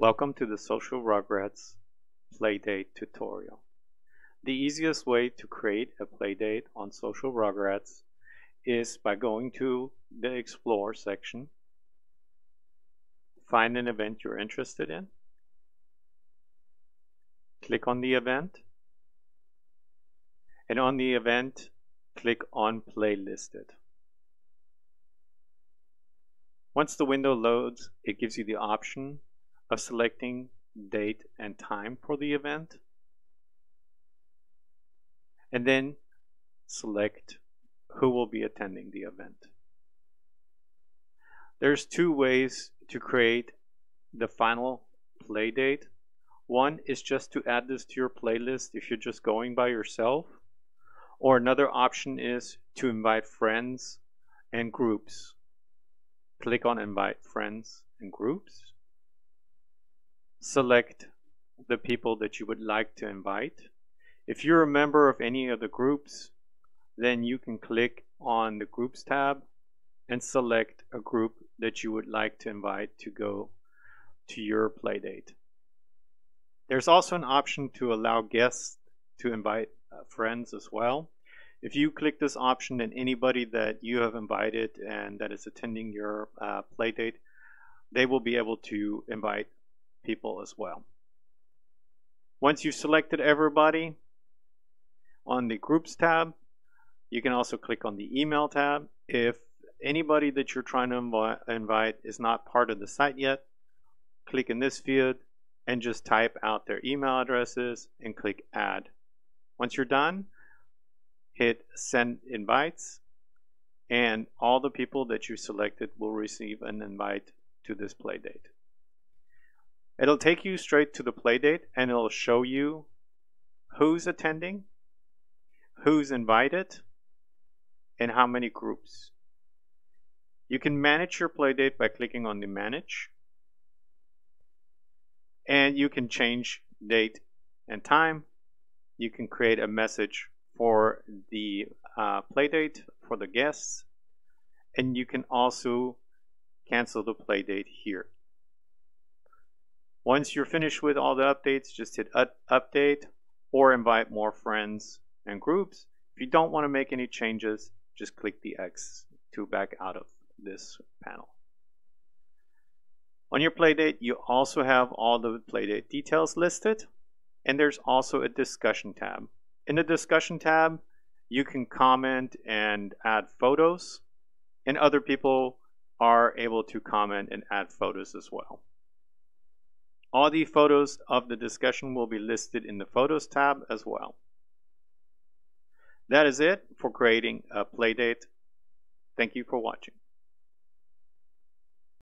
Welcome to the Social Rugrats Playdate tutorial. The easiest way to create a playdate on Social Rugrats is by going to the Explore section, find an event you're interested in, click on the event, and on the event, click on Playlisted. Once the window loads, it gives you the option of selecting date and time for the event, and then select who will be attending the event. There's two ways to create the final play date. One is just to add this to your playlist if you're just going by yourself, or another option is to invite friends and groups. Click on Invite Friends and Groups. Select the people that you would like to invite. If you're a member of any of the groups, then you can click on the Groups tab and select a group that you would like to invite to go to your playdate. There's also an option to allow guests to invite friends as well. If you click this option, then anybody that you have invited and that is attending your playdate, they will be able to invite people as well. Once you've selected everybody, on the Groups tab, you can also click on the Email tab. If anybody that you're trying to invite is not part of the site yet, click in this field and just type out their email addresses and click Add. Once you're done, hit Send Invites, and all the people that you selected will receive an invite to this playdate. It'll take you straight to the playdate and it'll show you who's attending, who's invited, and how many groups. You can manage your playdate by clicking on the Manage, and you can change date and time. You can create a message for the playdate for the guests, and you can also cancel the playdate here. Once you're finished with all the updates, just hit Update or invite more friends and groups. If you don't want to make any changes, just click the X to back out of this panel. On your playdate, you also have all the playdate details listed, and there's also a discussion tab. In the discussion tab, you can comment and add photos, and other people are able to comment and add photos as well. All the photos of the discussion will be listed in the Photos tab as well. That is it for creating a playdate. Thank you for watching.